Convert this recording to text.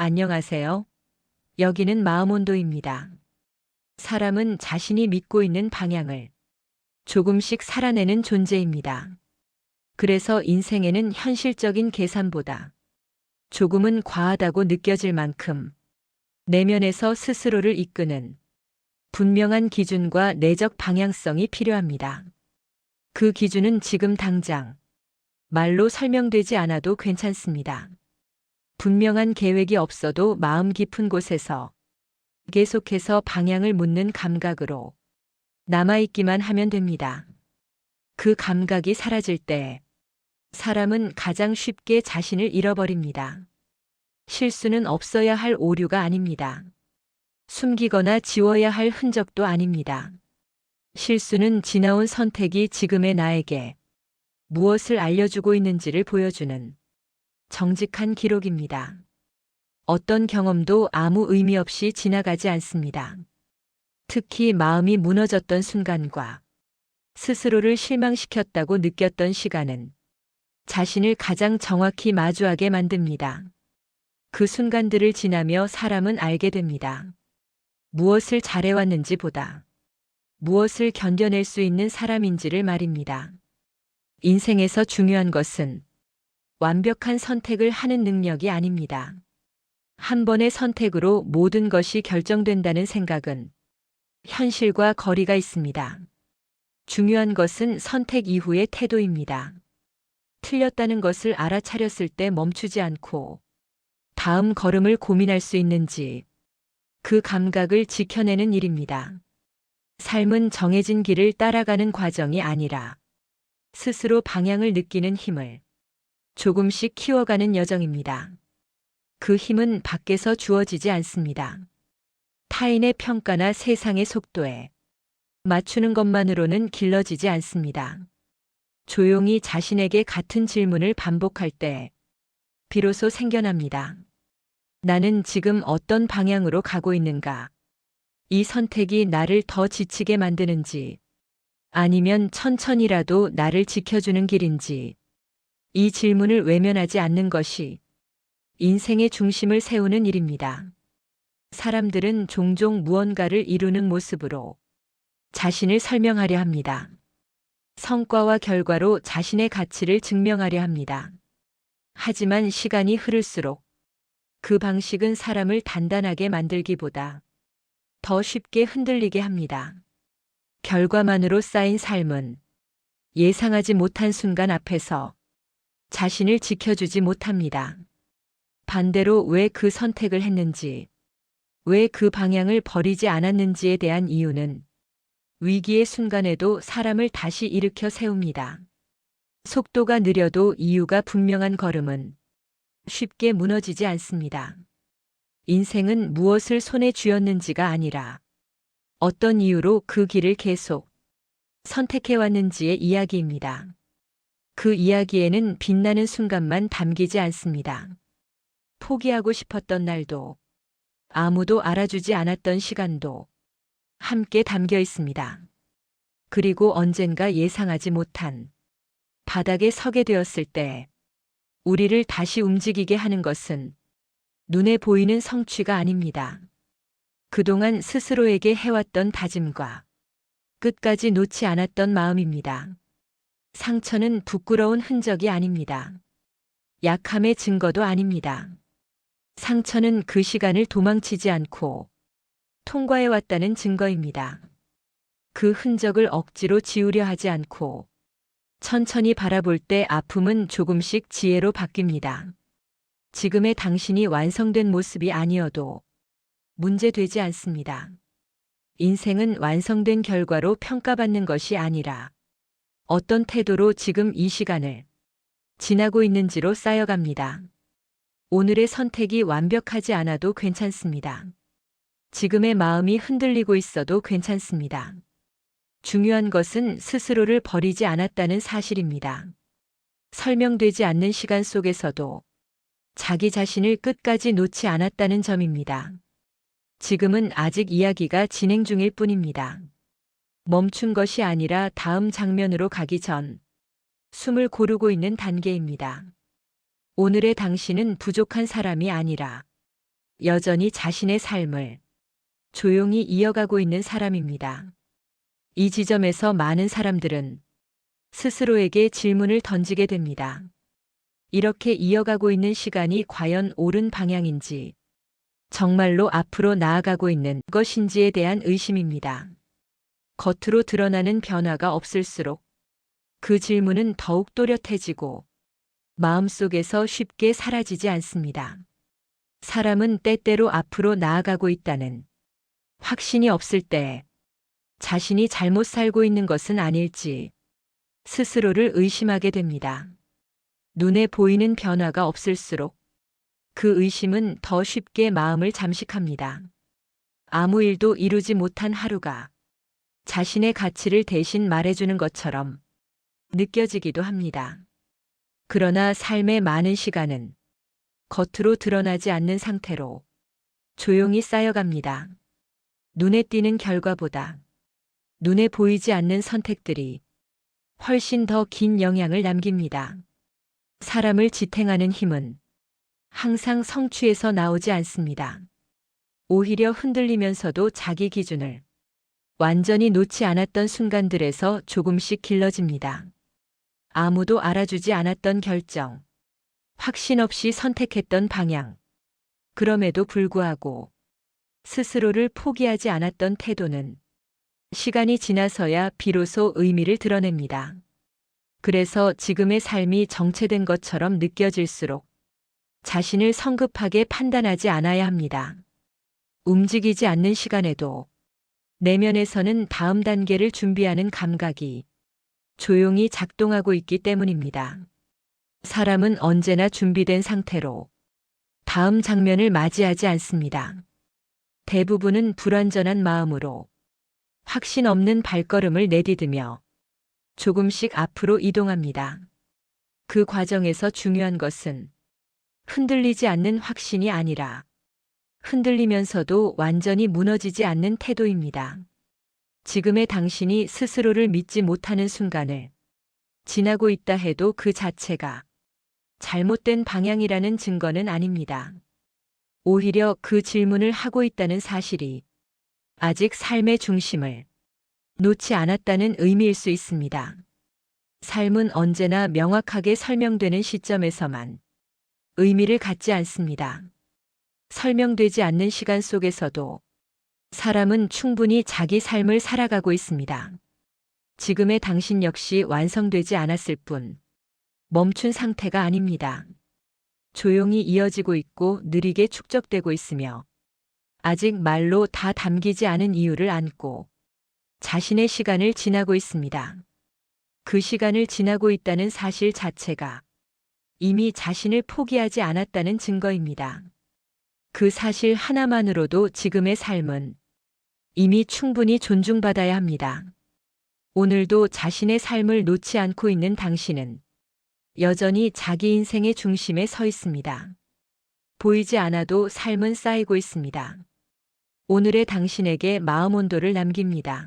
안녕하세요. 여기는 마음온도입니다. 사람은 자신이 믿고 있는 방향을 조금씩 살아내는 존재입니다. 그래서 인생에는 현실적인 계산보다 조금은 과하다고 느껴질 만큼 내면에서 스스로를 이끄는 분명한 기준과 내적 방향성이 필요합니다. 그 기준은 지금 당장 말로 설명되지 않아도 괜찮습니다. 분명한 계획이 없어도 마음 깊은 곳에서 계속해서 방향을 묻는 감각으로 남아있기만 하면 됩니다. 그 감각이 사라질 때 사람은 가장 쉽게 자신을 잃어버립니다. 실수는 없어야 할 오류가 아닙니다. 숨기거나 지워야 할 흔적도 아닙니다. 실수는 지나온 선택이 지금의 나에게 무엇을 알려주고 있는지를 보여주는 정직한 기록입니다. 어떤 경험도 아무 의미 없이 지나가지 않습니다. 특히 마음이 무너졌던 순간과 스스로를 실망시켰다고 느꼈던 시간은 자신을 가장 정확히 마주하게 만듭니다. 그 순간들을 지나며 사람은 알게 됩니다. 무엇을 잘해왔는지 보다 무엇을 견뎌낼 수 있는 사람인지를 말입니다. 인생에서 중요한 것은 완벽한 선택을 하는 능력이 아닙니다. 한 번의 선택으로 모든 것이 결정된다는 생각은 현실과 거리가 있습니다. 중요한 것은 선택 이후의 태도입니다. 틀렸다는 것을 알아차렸을 때 멈추지 않고 다음 걸음을 고민할 수 있는지 그 감각을 지켜내는 일입니다. 삶은 정해진 길을 따라가는 과정이 아니라 스스로 방향을 느끼는 힘을 조금씩 키워가는 여정입니다. 그 힘은 밖에서 주어지지 않습니다. 타인의 평가나 세상의 속도에 맞추는 것만으로는 길러지지 않습니다. 조용히 자신에게 같은 질문을 반복할 때 비로소 생겨납니다. 나는 지금 어떤 방향으로 가고 있는가? 이 선택이 나를 더 지치게 만드는지, 아니면 천천히라도 나를 지켜주는 길인지, 이 질문을 외면하지 않는 것이 인생의 중심을 세우는 일입니다. 사람들은 종종 무언가를 이루는 모습으로 자신을 설명하려 합니다. 성과와 결과로 자신의 가치를 증명하려 합니다. 하지만 시간이 흐를수록 그 방식은 사람을 단단하게 만들기보다 더 쉽게 흔들리게 합니다. 결과만으로 쌓인 삶은 예상하지 못한 순간 앞에서 자신을 지켜주지 못합니다. 반대로 왜 그 선택을 했는지, 왜 그 방향을 버리지 않았는지에 대한 이유는 위기의 순간에도 사람을 다시 일으켜 세웁니다. 속도가 느려도 이유가 분명한 걸음은 쉽게 무너지지 않습니다. 인생은 무엇을 손에 쥐었는지가 아니라 어떤 이유로 그 길을 계속 선택해왔는지의 이야기입니다. 그 이야기에는 빛나는 순간만 담기지 않습니다. 포기하고 싶었던 날도, 아무도 알아주지 않았던 시간도 함께 담겨 있습니다. 그리고 언젠가 예상하지 못한 바닥에 서게 되었을 때 우리를 다시 움직이게 하는 것은 눈에 보이는 성취가 아닙니다. 그동안 스스로에게 해왔던 다짐과 끝까지 놓지 않았던 마음입니다. 상처는 부끄러운 흔적이 아닙니다. 약함의 증거도 아닙니다. 상처는 그 시간을 도망치지 않고 통과해왔다는 증거입니다. 그 흔적을 억지로 지우려 하지 않고 천천히 바라볼 때 아픔은 조금씩 지혜로 바뀝니다. 지금의 당신이 완성된 모습이 아니어도 문제되지 않습니다. 인생은 완성된 결과로 평가받는 것이 아니라 어떤 태도로 지금 이 시간을 지나고 있는지로 쌓여갑니다. 오늘의 선택이 완벽하지 않아도 괜찮습니다. 지금의 마음이 흔들리고 있어도 괜찮습니다. 중요한 것은 스스로를 버리지 않았다는 사실입니다. 설명되지 않는 시간 속에서도 자기 자신을 끝까지 놓지 않았다는 점입니다. 지금은 아직 이야기가 진행 중일 뿐입니다. 멈춘 것이 아니라 다음 장면으로 가기 전 숨을 고르고 있는 단계입니다. 오늘의 당신은 부족한 사람이 아니라 여전히 자신의 삶을 조용히 이어가고 있는 사람입니다. 이 지점에서 많은 사람들은 스스로에게 질문을 던지게 됩니다. 이렇게 이어가고 있는 시간이 과연 옳은 방향인지, 정말로 앞으로 나아가고 있는 것인지에 대한 의심입니다. 겉으로 드러나는 변화가 없을수록 그 질문은 더욱 또렷해지고 마음속에서 쉽게 사라지지 않습니다. 사람은 때때로 앞으로 나아가고 있다는 확신이 없을 때 자신이 잘못 살고 있는 것은 아닐지 스스로를 의심하게 됩니다. 눈에 보이는 변화가 없을수록 그 의심은 더 쉽게 마음을 잠식합니다. 아무 일도 이루지 못한 하루가 자신의 가치를 대신 말해주는 것처럼 느껴지기도 합니다. 그러나 삶의 많은 시간은 겉으로 드러나지 않는 상태로 조용히 쌓여갑니다. 눈에 띄는 결과보다 눈에 보이지 않는 선택들이 훨씬 더 긴 영향을 남깁니다. 사람을 지탱하는 힘은 항상 성취에서 나오지 않습니다. 오히려 흔들리면서도 자기 기준을 완전히 놓지 않았던 순간들에서 조금씩 길러집니다. 아무도 알아주지 않았던 결정, 확신 없이 선택했던 방향, 그럼에도 불구하고 스스로를 포기하지 않았던 태도는 시간이 지나서야 비로소 의미를 드러냅니다. 그래서 지금의 삶이 정체된 것처럼 느껴질수록 자신을 성급하게 판단하지 않아야 합니다. 움직이지 않는 시간에도 내면에서는 다음 단계를 준비하는 감각이 조용히 작동하고 있기 때문입니다. 사람은 언제나 준비된 상태로 다음 장면을 맞이하지 않습니다. 대부분은 불완전한 마음으로 확신 없는 발걸음을 내디디며 조금씩 앞으로 이동합니다. 그 과정에서 중요한 것은 흔들리지 않는 확신이 아니라 흔들리면서도 완전히 무너지지 않는 태도입니다. 지금의 당신이 스스로를 믿지 못하는 순간을 지나고 있다 해도 그 자체가 잘못된 방향이라는 증거는 아닙니다. 오히려 그 질문을 하고 있다는 사실이 아직 삶의 중심을 놓지 않았다는 의미일 수 있습니다. 삶은 언제나 명확하게 설명되는 시점에서만 의미를 갖지 않습니다. 설명되지 않는 시간 속에서도 사람은 충분히 자기 삶을 살아가고 있습니다. 지금의 당신 역시 완성되지 않았을 뿐 멈춘 상태가 아닙니다. 조용히 이어지고 있고 느리게 축적되고 있으며 아직 말로 다 담기지 않은 이유를 안고 자신의 시간을 지나고 있습니다. 그 시간을 지나고 있다는 사실 자체가 이미 자신을 포기하지 않았다는 증거입니다. 그 사실 하나만으로도 지금의 삶은 이미 충분히 존중받아야 합니다. 오늘도 자신의 삶을 놓지 않고 있는 당신은 여전히 자기 인생의 중심에 서 있습니다. 보이지 않아도 삶은 쌓이고 있습니다. 오늘의 당신에게 마음 온도를 남깁니다.